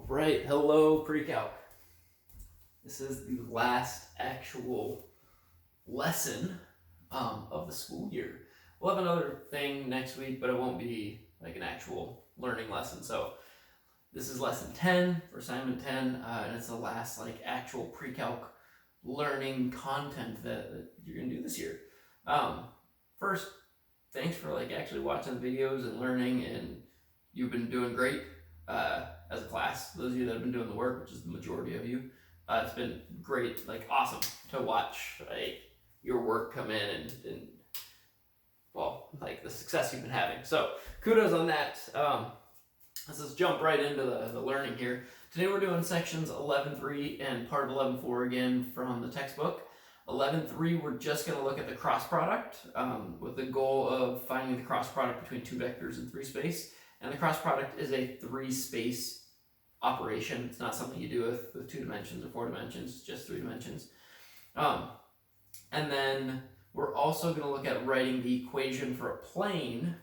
Right, hello Precalc. This is the last actual lesson of the school year. We'll have another thing next week, but it won't be like an actual learning lesson. So this is lesson 10 for assignment 10, and it's the last like actual Precalc learning content that you're gonna do this year. First, thanks for like actually watching the videos and learning, and you've been doing great as a class. Those of you that have been doing the work, which is the majority of you, it's been great, like awesome to watch like your work come in and well, like the success you've been having. So kudos on that. Let's just jump right into the learning here. Today we're doing sections 11.3 and part of 11.4 again from the textbook. 11.3, we're just going to look at the cross product with the goal of finding the cross product between two vectors in 3 space. And the cross product is a 3 space operation. It's not something you do with 2 dimensions or 4 dimensions, it's just 3 dimensions. And then we're also going to look at writing the equation for a plane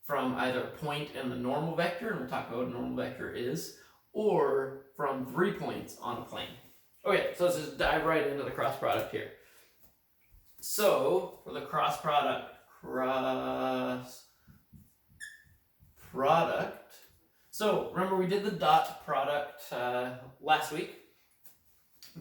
from either a point and the normal vector, and we'll talk about what a normal vector is, or from 3 points on a plane. Okay, so let's just dive right into the cross product here. So for the cross product, so remember we did the dot product last week.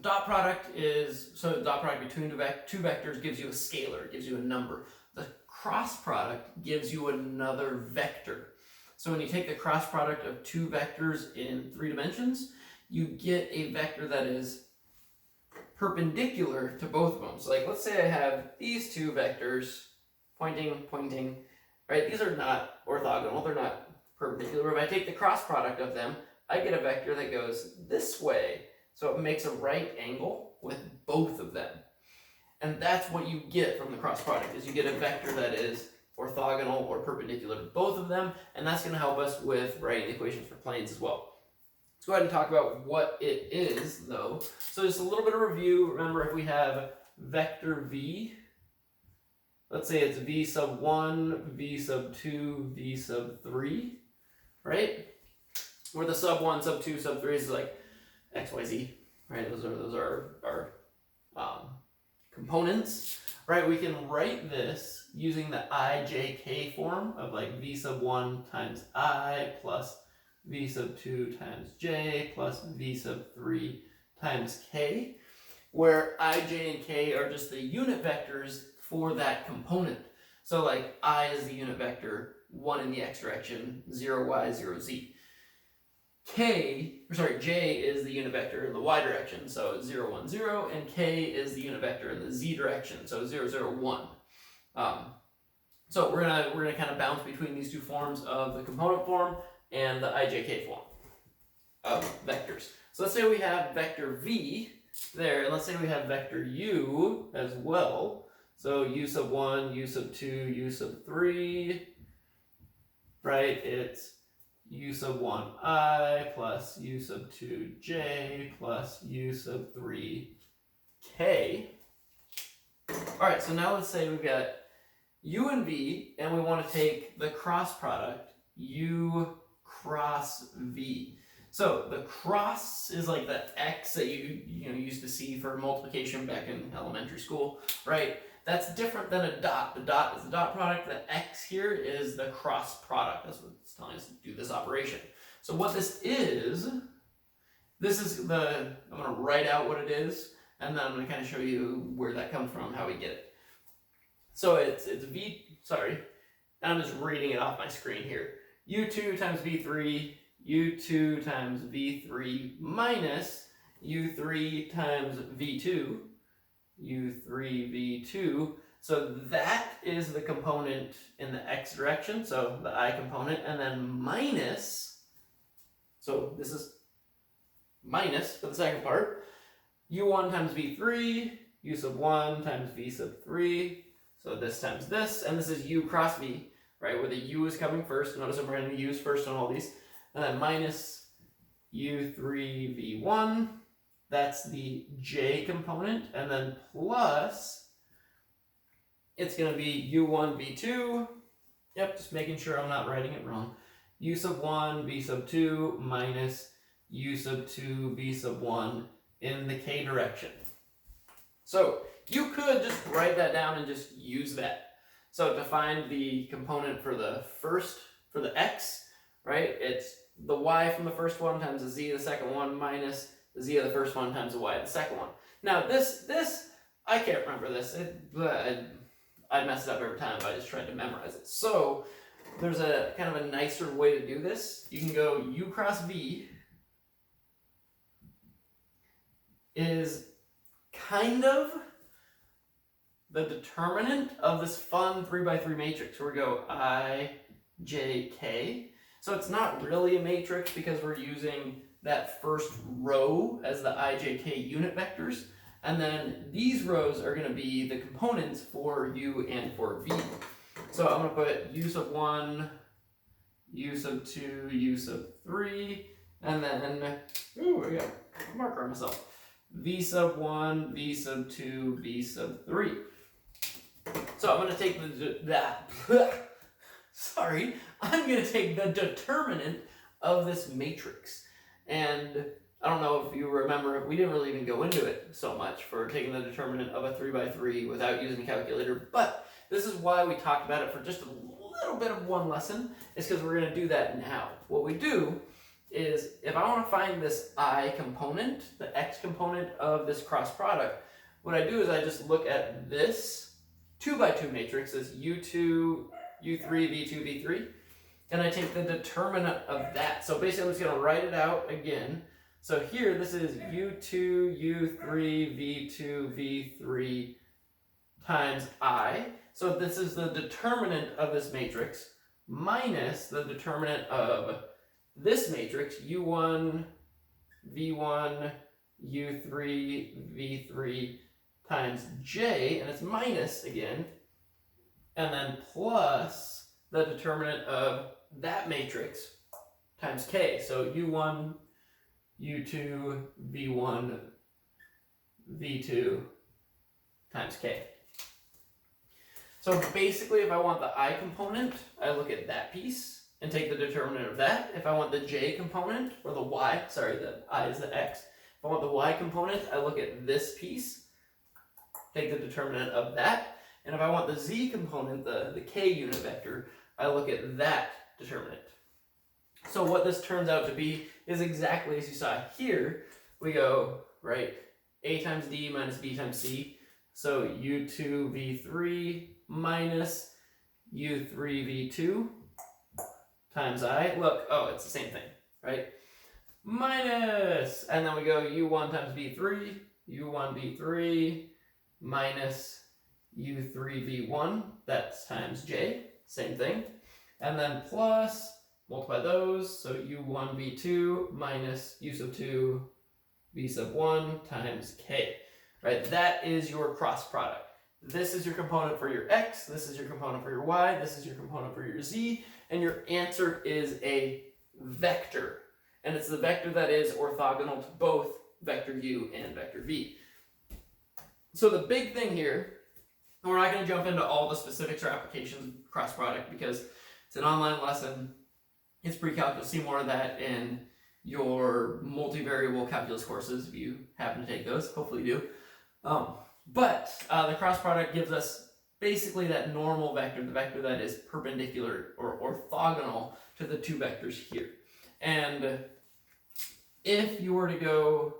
Dot product is, so the dot product between two vectors gives you a scalar, it gives you a number. The cross product gives you another vector. So when you take the cross product of 2 vectors in 3 dimensions, you get a vector that is perpendicular to both of them. So like, let's say I have these 2 vectors pointing, right? These are not orthogonal, they're not perpendicular. If I take the cross product of them, I get a vector that goes this way. So it makes a right angle with both of them. And that's what you get from the cross product, is you get a vector that is orthogonal or perpendicular to both of them, and that's going to help us with writing the equations for planes as well. Let's go ahead and talk about what it is, though. So just a little bit of review. Remember, if we have vector v, let's say it's v sub 1, v sub 2, v sub 3, right? Where the sub 1, sub 2, sub 3 is like x, y, z, right? Those are our components, right? We can write this using the ijk form of like v sub 1 times I plus v sub 2 times j plus v sub 3 times k, where I, j, and k are just the unit vectors for that component. So like I is the unit vector, 1 in the x direction, 0y, 0z. J is the unit vector in the y direction, so 0, 1, 0, and k is the unit vector in the z direction, so 0, 0, 1. So we're gonna kind of bounce between these 2 forms of the component form and the ijk form of vectors. So let's say we have vector v there, and let's say we have vector u as well. So u sub 1, u sub 2, u sub 3, right? It's u sub 1i plus u sub 2j plus u sub 3k. All right, so now let's say we've got u and v, and we want to take the cross product, u cross v. So the cross is like the x that you used to see for multiplication back in elementary school, right? That's different than a dot. The dot is the dot product. The x here is the cross product. That's what it's telling us to do this operation. So what this is I'm going to write out what it is, and then I'm going to kind of show you where that comes from, how we get it. So it's I'm just reading it off my screen here. u2 times v3, u2 times v3 minus u3 times v2, u3 v2. So that is the component in the x direction, so the I component, and then minus, so this is minus for the second part, u1 times v3, u sub 1 times v sub 3, so this times this, and this is u cross v, right, where the u is coming first. Notice I'm writing the u's first on all these, and then minus u3 v1, that's the j component, and then plus, it's going to be u1 v2, yep, just making sure I'm not writing it wrong, u sub 1 v sub 2 minus u sub 2 v sub 1 in the k direction. So you could just write that down and just use that. So to find the component for the x, right, it's the y from the first one times the z of the second one minus the z of the first one times the y of the second one. Now this I can't remember this. I'd mess it up every time if I just tried to memorize it. So there's a kind of a nicer way to do this. You can go u cross v is kind of the determinant of this fun 3x3 matrix where we go I, j, k. So it's not really a matrix because we're using that first row as the I, j, k unit vectors. And then these rows are going to be the components for u and for v. So I'm going to put u sub 1, u sub 2, u sub 3, and then, ooh, I got a marker on myself. V sub 1, V sub 2, V sub 3. So I'm going to take I'm going to take the determinant of this matrix. And I don't know if you remember, we didn't really even go into it so much for taking the determinant of a 3x3 without using a calculator, but this is why we talked about it for just a little bit of one lesson, is because we're going to do that now. What we do is, if I want to find this I component, the x component of this cross product, what I do is I just look at this 2x2 matrix as u2, u3, v2, v3, and I take the determinant of that. So basically I'm just going to write it out again. So here this is u2, u3, v2, v3 times I. So this is the determinant of this matrix minus the determinant of this matrix, u1, v1, u3, v3 times j, and it's minus again, and then plus the determinant of that matrix times k. So u1, u2, v1, v2 times k. So basically, if I want the I component, I look at that piece and take the determinant of that. If I want the j component, or the y, sorry, the I is the x. If I want the y component, I look at this piece, take the determinant of that. And if I want the z component, the k unit vector, I look at that determinant. So what this turns out to be is exactly as you saw here. We go, right, a times d minus b times c. So u2 v3 minus u3 v2 times I. Look, oh, it's the same thing, right? Minus, and then we go u1 times v3, u1 v3 minus u3 v1, that's times j, same thing. And then plus, multiply those, so u1 v2 minus u sub 2 v sub 1 times k, right? That is your cross product. This is your component for your x, this is your component for your y, this is your component for your z, and your answer is a vector. And it's the vector that is orthogonal to both vector u and vector v. So the big thing here, and we're not going to jump into all the specifics or applications of cross product because it's an online lesson, it's pre-calc, you'll see more of that in your multivariable calculus courses if you happen to take those, hopefully you do. But the cross product gives us basically that normal vector, the vector that is perpendicular or orthogonal to the two vectors here. And if you were to go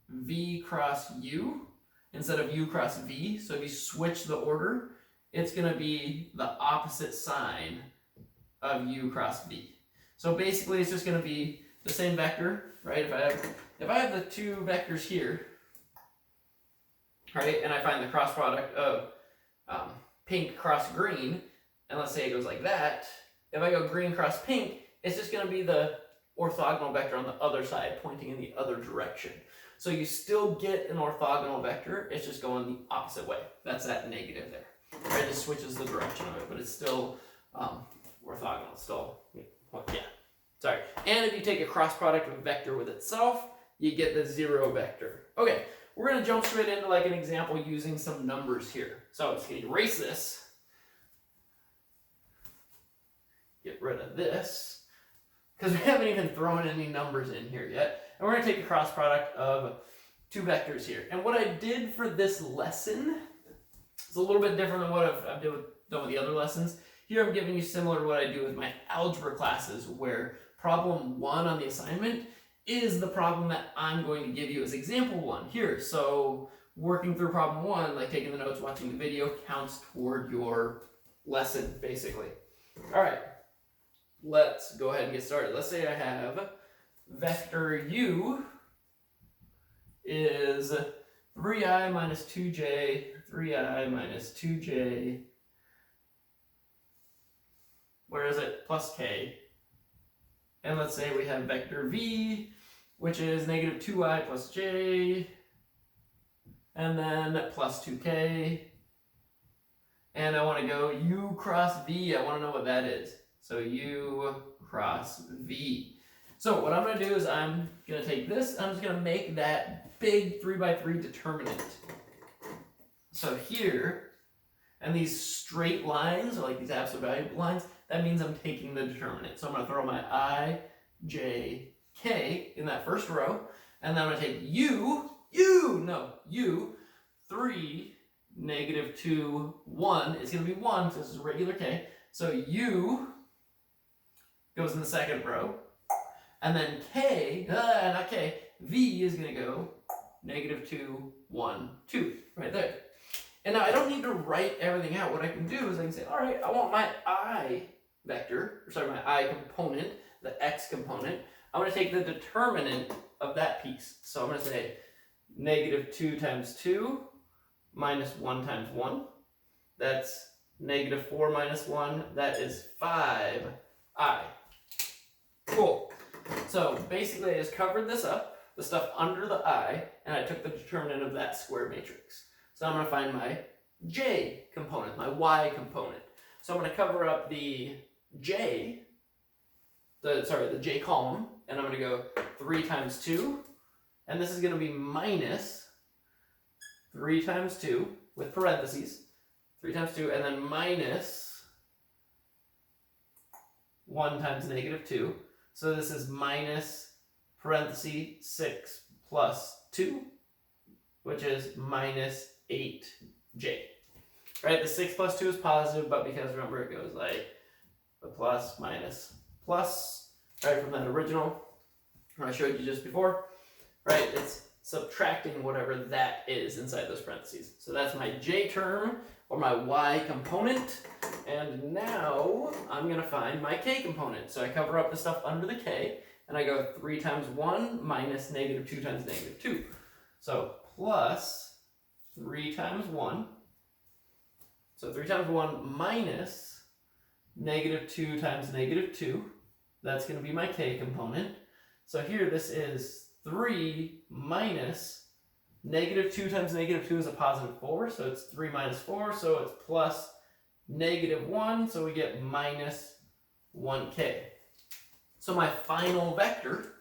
v cross u instead of u cross v, so if you switch the order, it's going to be the opposite sign of u cross v. So basically it's just going to be the same vector, right? If I have the two vectors here, right, and I find the cross product of pink cross green, and let's say it goes like that, if I go green cross pink, it's just going to be the orthogonal vector on the other side pointing in the other direction. So you still get an orthogonal vector, it's just going the opposite way. That's that negative there. Right, it switches the direction of it, but it's still orthogonal, still, yeah, sorry. And if you take a cross product of a vector with itself, you get the zero vector. Okay, we're going to jump straight into like an example using some numbers here. So I'm just going to erase this, get rid of this. because we haven't even thrown any numbers in here yet. And we're going to take the cross product of two vectors here. And what I did for this lesson is a little bit different than what I've done with the other lessons. Here I'm giving you similar to what I do with my algebra classes, where problem 1 on the assignment is the problem that I'm going to give you as example 1 here. So working through problem 1, like taking the notes, watching the video, counts toward your lesson, basically. All right, let's go ahead and get started. Let's say I have vector u is 3i minus 2j, 3i minus 2j, where is it? Plus k. And let's say we have vector v, which is negative 2i plus j, and then plus 2k. And I want to go u cross v. I want to know what that is. So u cross v. So what I'm going to do is I'm going to take this, I'm just going to make that big 3x3 determinant. So here, and these straight lines, or like these absolute value lines, that means I'm taking the determinant. So I'm going to throw my I, j, k in that first row, and then I'm going to take u, 3, negative 2, 1. It's going to be 1 because this is a regular k. So u goes in the second row. And then k, not k, v is going to go negative 2, 1, 2, right there. And now I don't need to write everything out. What I can do is I can say, all right, I want my I vector, or sorry, my I component, the x component. I'm going to take the determinant of that piece. So I'm going to say negative 2 times 2 minus 1 times 1. That's negative 4 minus 1. That is 5i. Cool. So basically I just covered this up, the stuff under the I, and I took the determinant of that square matrix. So I'm going to find my j component, my y component. So I'm going to cover up the j, the j column, and I'm going to go 3 times 2, and this is going to be minus 3 times 2 with parentheses, 3 times 2, and then minus 1 times negative 2. So this is minus parenthesis 6 plus 2, which is minus 8j. Right, the 6 plus 2 is positive, but because remember it goes like the plus, minus, plus, right, from that original I showed you just before, right, it's subtracting whatever that is inside those parentheses. So that's my j term, or my y component, and now I'm going to find my k component. So I cover up the stuff under the k, and I go 3 times 1 minus negative 2 times negative 2. So plus 3 times 1. So 3 times 1 minus negative 2 times negative 2. That's going to be my k component. So here this is 3 minus negative 2 times negative 2 is a positive 4. So it's 3 minus 4. So it's plus negative 1. So we get minus 1k. So my final vector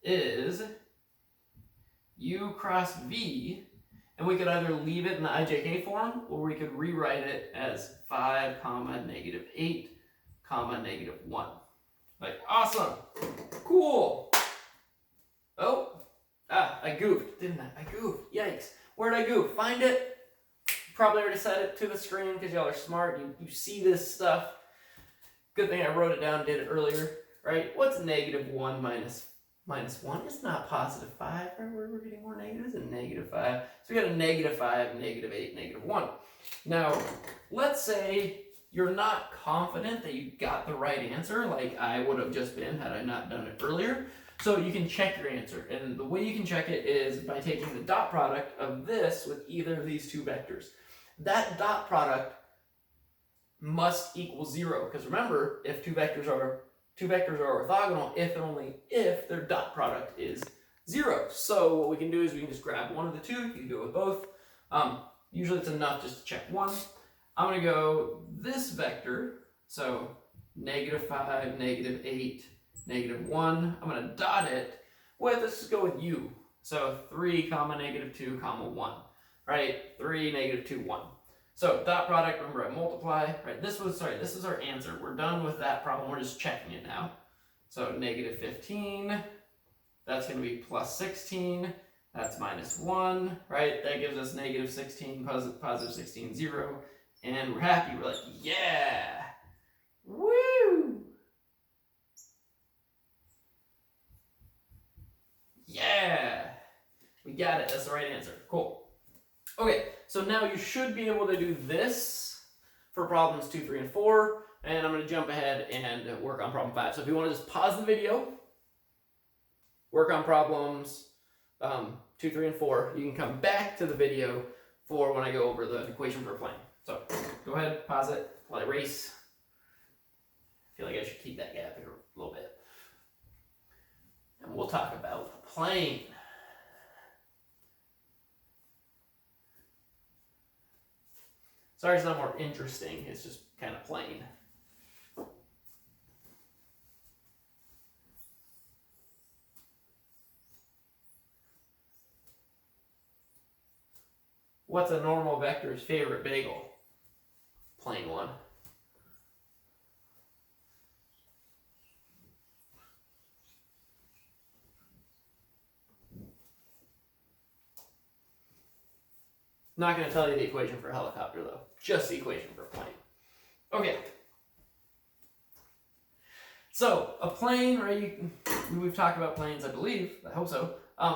is u cross v. And we could either leave it in the ijk form, or we could rewrite it as 5, comma, negative 8, comma, negative 1. Like, awesome. Cool. Oh, I goofed, didn't I? I goofed. Yikes. Where'd I goof? Find it. Probably already set it to the screen because y'all are smart. You see this stuff. Good thing I wrote it down, did it earlier, right? What's negative 1 minus 1? It's not positive 5, right? We're getting more negatives than negative 5. So we got a negative 5, negative 8, negative 1. Now, let's say you're not confident that you got the right answer, like I would have just been had I not done it earlier. So you can check your answer. And the way you can check it is by taking the dot product of this with either of these two vectors. That dot product must equal 0. Because remember, if two vectors are orthogonal if and only if their dot product is 0. So what we can do is we can just grab one of the two. You can do it with both. Usually it's enough just to check one. I'm going to go this vector. So negative 5, negative 8, negative 1. I'm going to dot it with, let's just go with u. So 3, comma, negative 2, comma, 1. Right? 3, negative 2, 1. So dot product, remember I multiply, right? This was our answer. We're done with that problem. We're just checking it now. So negative 15, that's going to be plus 16, that's minus 1, right? That gives us negative 16, positive 16, 0. And we're happy. We're like, yeah! Woo! Yeah! We got it. That's the right answer. Cool. Okay, so now you should be able to do this for problems 2, 3, and 4. And I'm going to jump ahead and work on problem 5. So if you want to just pause the video, work on problems 2, 3, and 4, you can come back to the video for when I go over the equation for a plane. So go ahead, pause it while I race. I feel like I should keep that gap here a little bit. And we'll talk about a plane. Sorry it's not more interesting, it's just kind of plain. What's a normal vector's favorite bagel? Plain one. Not going to tell you the equation for a helicopter though, just the equation for a plane. Okay. So a plane, right? We've talked about planes, I believe. I hope so.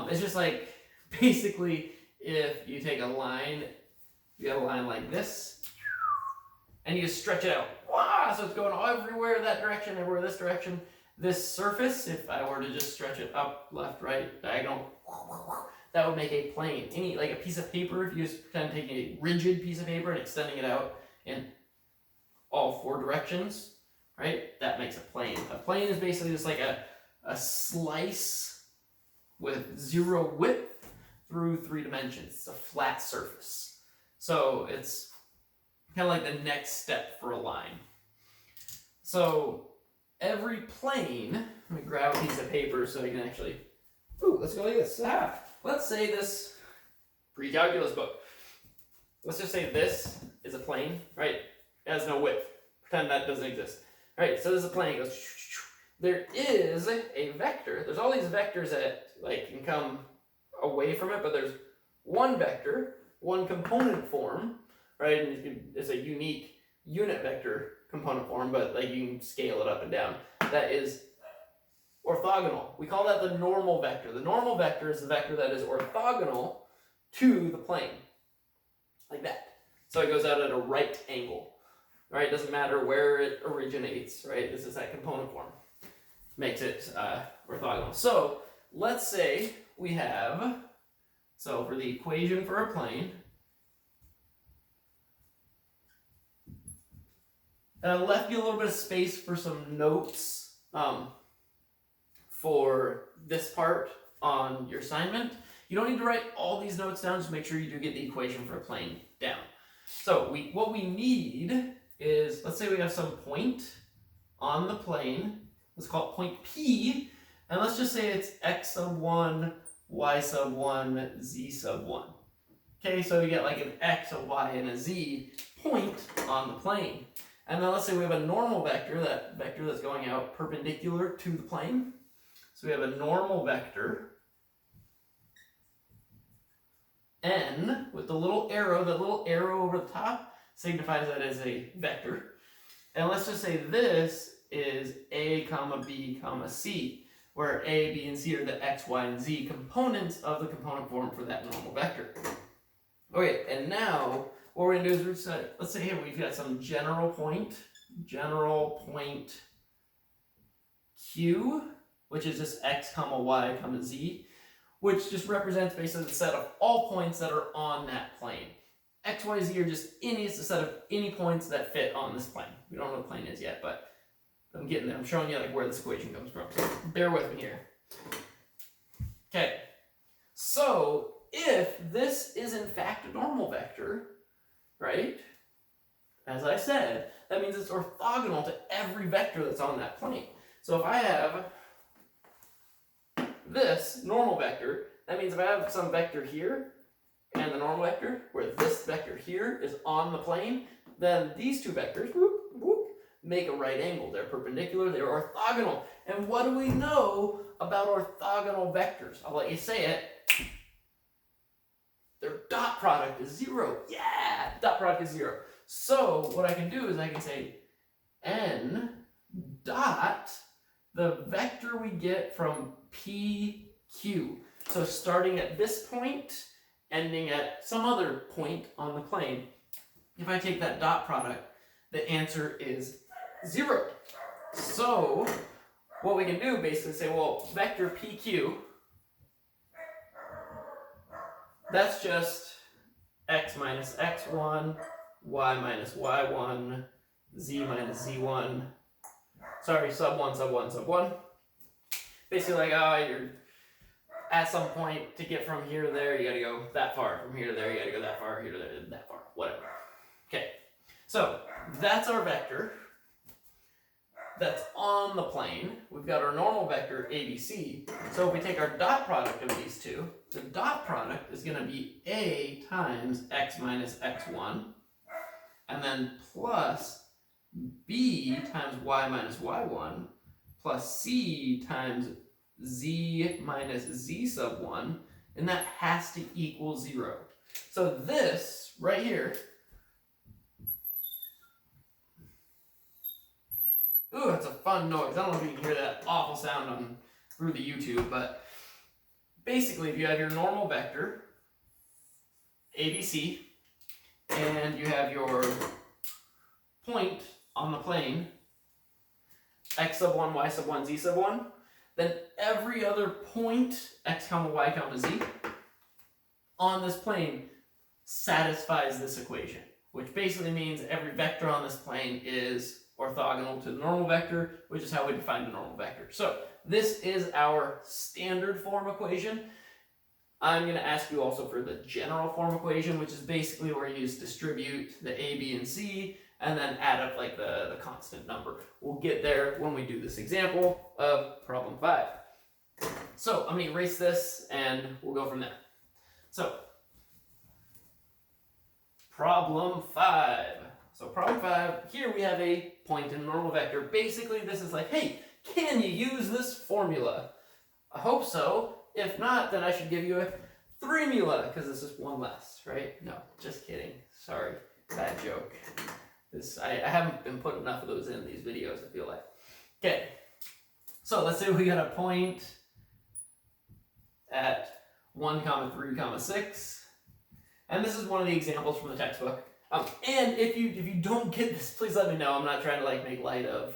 It's just like basically if you take a line, you have a line like this, and you stretch it out. Wow! So it's going everywhere that direction, everywhere this direction. This surface, if I were to just stretch it up, left, right, diagonal, that would make a plane. Like a piece of paper, if you just pretend taking a rigid piece of paper and extending it out in all 4 directions, right? That makes a plane. A plane is basically just like a slice with 0 width through 3 dimensions. It's a flat surface. So it's kind of like the next step for a line. So every plane, let me grab a piece of paper so I can actually, let's go like this. Let's say this pre-calculus book. Let's just say this is a plane, right? It has no width. Pretend that doesn't exist. All right, so this is a plane. It goes. There is a vector. There's all these vectors that like can come away from it, but there's one vector, one component form, right? And it's a unique unit vector component form, but like you can scale it up and down. That is orthogonal. We call that the normal vector. The normal vector is the vector that is orthogonal to the plane, like that. So it goes out at a right angle, right? It doesn't matter where it originates, right? This is that component form. Makes it orthogonal. So let's say we have, so for the equation for a plane, and I left you a little bit of space for some notes for this part on your assignment. You don't need to write all these notes down, just make sure you do get the equation for a plane down. So what we need is, let's say we have some point on the plane. Let's call it point P, and let's just say it's x sub 1, y sub 1, z sub 1. Okay, so you get like an x, a y, and a z point on the plane. And then let's say we have a normal vector, that vector that's going out perpendicular to the plane. So we have a normal vector, n, with the little arrow. The little arrow over the top signifies that as a vector. And let's just say this is a comma b comma c, where a, b, and c are the x, y, and z components of the component form for that normal vector. Okay, and now what we're going to do is let's say here we've got some general point q, which is just x comma y comma z, which just represents basically the set of all points that are on that plane. X, y, z are just it's a set of any points that fit on this plane. We don't know what the plane is yet, but I'm getting there. I'm showing you like where this equation comes from. So bear with me here. Okay. So if this is in fact a normal vector, right? As I said, that means it's orthogonal to every vector that's on that plane. So if I have this normal vector, that means if I have some vector here and the normal vector, where this vector here is on the plane, then these two vectors, make a right angle. They're perpendicular, they're orthogonal. And what do we know about orthogonal vectors? I'll let you say it. Their dot product is 0. Yeah, dot product is 0. So what I can do is I can say n dot the vector we get from PQ. So starting at this point, ending at some other point on the plane, if I take that dot product, the answer is 0. So what we can do basically say, well, vector PQ, that's just x minus x1, y minus y1, z minus z1. Sorry, sub 1, sub 1, sub 1. Basically like, oh, you're at some point to get from here to there, you gotta go that far. From here to there, you gotta go that far, here to there, that far, whatever. Okay, so that's our vector that's on the plane. We've got our normal vector, ABC. So if we take our dot product of these two, the dot product is gonna be A times x minus x1, and then plus B times y minus y1, plus C times z minus z sub 1, and that has to equal 0. So this right here, ooh, that's a fun noise. I don't know if you can hear that awful sound through the YouTube, but basically if you have your normal vector, ABC, and you have your point on the plane, x sub 1, y sub 1, z sub 1, then every other point, x comma y comma z, on this plane satisfies this equation, which basically means every vector on this plane is orthogonal to the normal vector, which is how we define the normal vector. So this is our standard form equation. I'm going to ask you also for the general form equation, which is basically where you just distribute the a, b, and c, and then add up like the constant number. We'll get there when we do this example of problem 5. So I'm going to erase this and we'll go from there. So problem 5. So problem 5, here we have a point in a normal vector. Basically this is like, hey, can you use this formula? I hope so. If not, then I should give you a formula, because this is one less, right? No, just kidding. Sorry, bad joke. I haven't been putting enough of those in these videos, I feel like. Okay, so let's say we got a point at 1, 3, 6. And this is one of the examples from the textbook. And if you don't get this, please let me know. I'm not trying to like make light of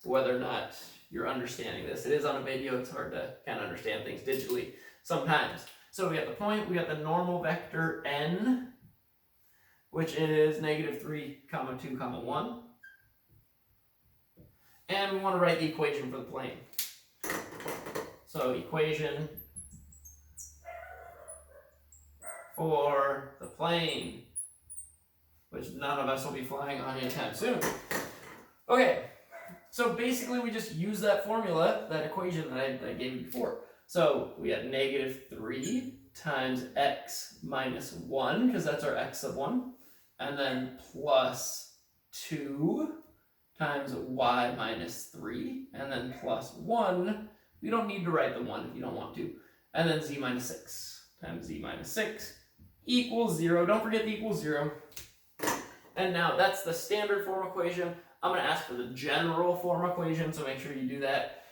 whether or not you're understanding this. It is on a video. It's hard to kind of understand things digitally sometimes. So we got the point. We got the normal vector n, which is -3, 2, 1. And we want to write the equation for the plane. So equation for the plane, which none of us will be flying on anytime soon. Okay, so basically we just use that formula, that equation that I gave you before. So we had -3 times x minus 1, because that's our x sub 1, and then plus 2 times y minus 3, and then plus 1. We don't need to write the 1 if you don't want to. And then z minus 6 times z minus 6 equals 0. Don't forget the equals 0. And now that's the standard form equation. I'm going to ask for the general form equation, so make sure you do that.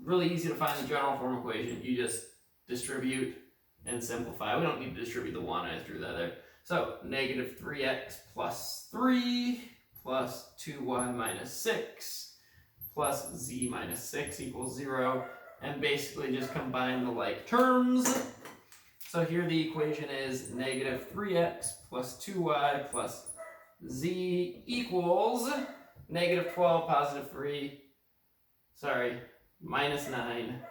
Really easy to find the general form equation. You just distribute and simplify. We don't need to distribute the 1. I just drew that there. So -3x plus 3 plus 2y minus 6 plus z minus 6 equals 0. And basically just combine the like terms. So here the equation is -3x plus 2y plus z equals -12 positive 3, sorry, minus 9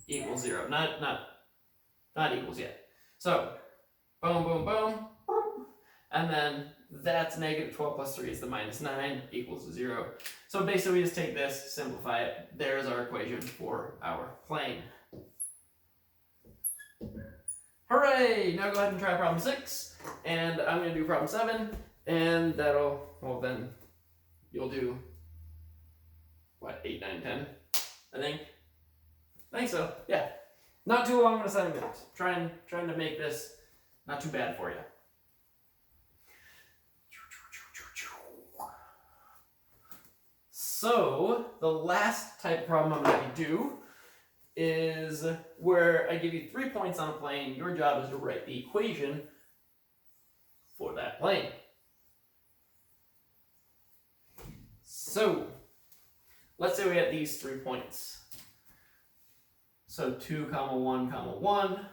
equals 0. Not equals yet. So boom, boom, boom, and then that's -12 plus 3 is the minus 9 equals 0. So basically we just take this, simplify it. There's our equation for our plane. Hooray! Now go ahead and try problem 6, and I'm going to do problem 7, and that'll, well then, you'll do, what, 8, 9, 10, I think? I think so, yeah. Not too long of an assignment. Trying to make this not too bad for you. So, the last type of problem I'm going to do is where I give you 3 points on a plane. Your job is to write the equation for that plane. So, let's say we have these 3 points. So 2, 1, 1.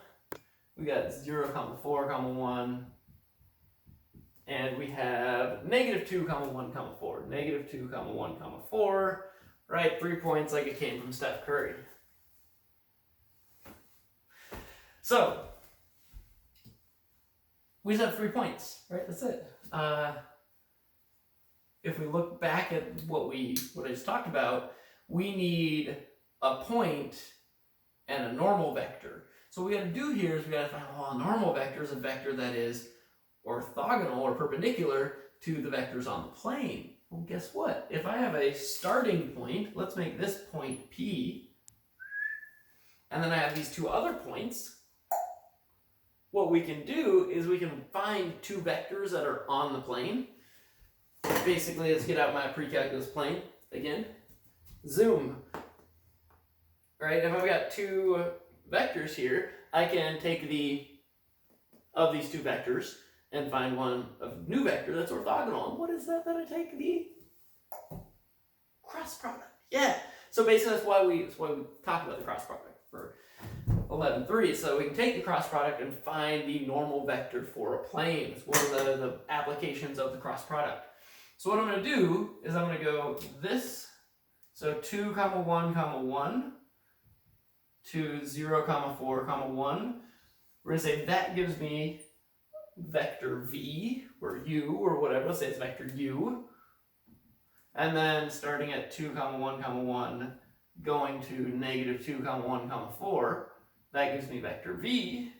We got 0, 4, 1. And we have negative 2, 1, 4. Negative 2, 1, 4. Right? 3 points like it came from Steph Curry. So, we just have 3 points, right? That's it. If we look back at what I just talked about, we need a point and a normal vector. So what we got to do here is we got to find, well, a normal vector is a vector that is orthogonal or perpendicular to the vectors on the plane. Well, guess what? If I have a starting point, let's make this point P, and then I have these 2 other points, what we can do is we can find 2 vectors that are on the plane. Basically, let's get out my pre-calculus plane again. Zoom. Right? If I've got 2 vectors here, I can take of these 2 vectors and find one of new vector that's orthogonal. And what is that I take? The cross product. Yeah. So basically, that's why we talk about the cross product for 11.3. So we can take the cross product and find the normal vector for a plane. It's one of the applications of the cross product. So what I'm going to do is I'm going to go this, so 2, 1, 1, to 0, 4, 1. We're going to say that gives me vector v, or u, or whatever. Let's say it's vector u. And then starting at 2, 1, 1, going to negative 2, 1, 4, that gives me vector v.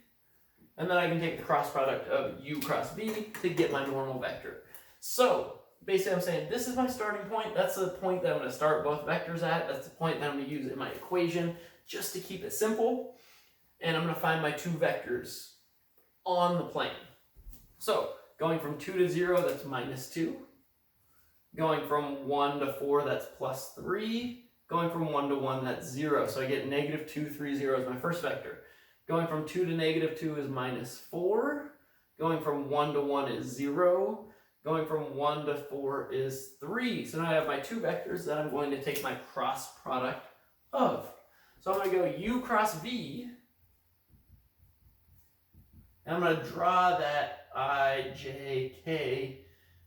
And then I can take the cross product of u cross v to get my normal vector. So, basically I'm saying this is my starting point. That's the point that I'm going to start both vectors at. That's the point that I'm going to use in my equation just to keep it simple. And I'm going to find my 2 vectors on the plane. So, going from 2 to 0, that's minus 2. Going from 1 to 4, that's plus 3. Going from 1 to 1, that's 0. So I get negative 2, 3, 0 as my first vector. Going from 2 to negative 2 is minus 4. Going from 1 to 1 is 0. Going from 1 to 4 is 3. So now I have my 2 vectors that I'm going to take my cross product of. So I'm going to go u cross v. And I'm going to draw that I, j, k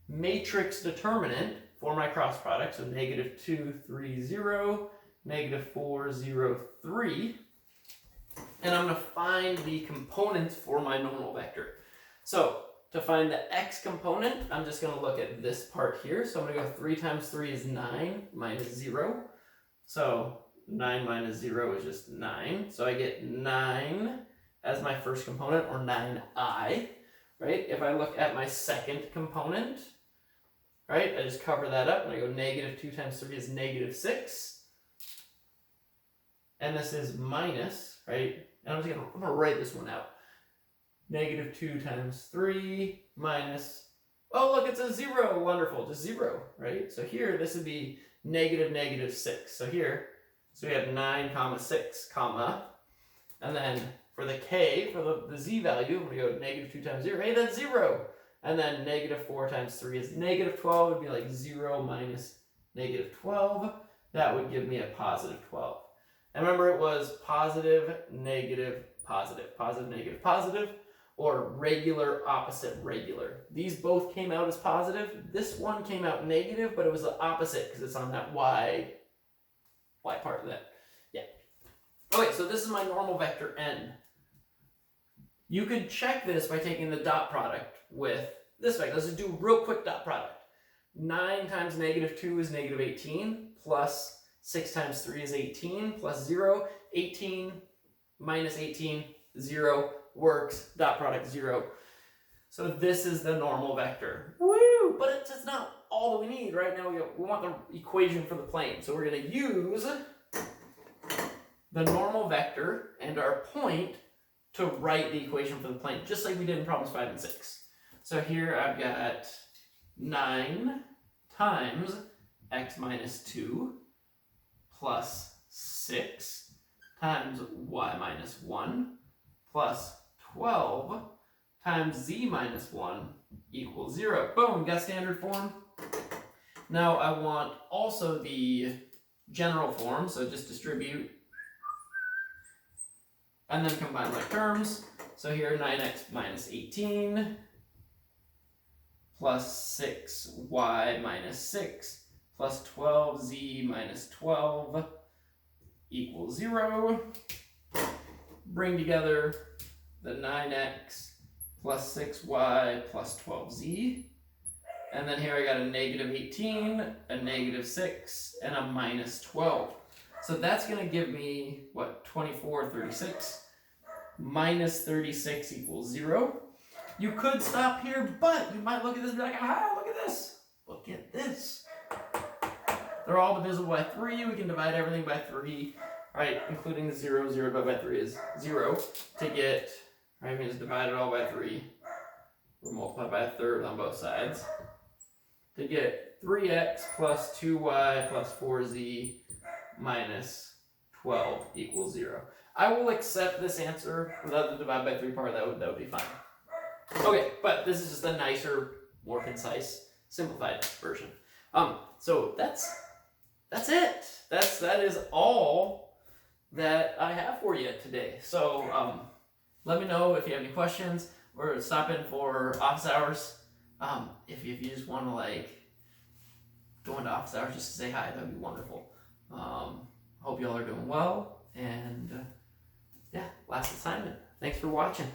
matrix determinant for my cross product. So negative 2, 3, 0, negative 4, 0, 3. And I'm going to find the components for my normal vector. So to find the x component, I'm just going to look at this part here. So I'm going to go 3 times 3 is 9 minus 0. So 9 minus 0 is just 9. So I get 9 as my first component, or 9i, right? If I look at my second component, right, I just cover that up and I go negative 2 times 3 is negative 6. And this is minus, right? And I'm going to write this one out. Negative 2 times 3 minus, oh look, it's a 0, wonderful, just 0, right? So here, this would be negative negative 6. So here, so we have 9 comma 6 comma, and then for the k, for the z value, we go negative 2 times 0, hey, that's 0. And then negative 4 times 3 is negative 12, would be like 0 minus negative 12. That would give me a positive 12. And remember, it was positive, negative, positive, positive, negative, positive, or regular, opposite, regular. These both came out as positive. This one came out negative, but it was the opposite because it's on that y part of that. Yeah. Okay, so this is my normal vector n. You could check this by taking the dot product with this vector. Let's just do a real quick dot product. 9 times negative 2 is negative 18, plus 6 times 3 is 18, plus 0. 18 minus 18, 0, works. Dot product 0. So this is the normal vector. Woo! But it's just not all that we need. Right now we want the equation for the plane. So we're going to use the normal vector and our point to write the equation for the plane, just like we did in problems 5 and 6. So here I've got 9 times x minus 2 plus 6 times y minus 1 plus 12 times z minus 1 equals 0. Boom, got standard form. Now I want also the general form, so just distribute and then combine like terms. So here 9x minus 18 plus 6y minus 6 plus 12z minus 12 equals 0. Bring together the 9x plus 6y plus 12z. And then here I got a negative 18, a negative 6, and a minus 12. So that's going to give me, what, 24, 36. Minus 36 equals 0. You could stop here, but you might look at this and be like, ah, look at this. Look at this. They're all divisible by 3. We can divide everything by 3. Right, including the 0. 0 divided by 3 is 0. To get, right, we just divide it all by 3. We'll multiply by a third on both sides. To get 3x plus 2y plus 4z minus 12 equals 0. I will accept this answer without the divide by 3 part. That would be fine. Okay, but this is just a nicer, more concise, simplified version. So that's it. That is all that I have for you today. So let me know if you have any questions or stop in for office hours. If you just want to like go into office hours just to say hi, that would be wonderful. Hope you all are doing well, and yeah, last assignment. Thanks for watching.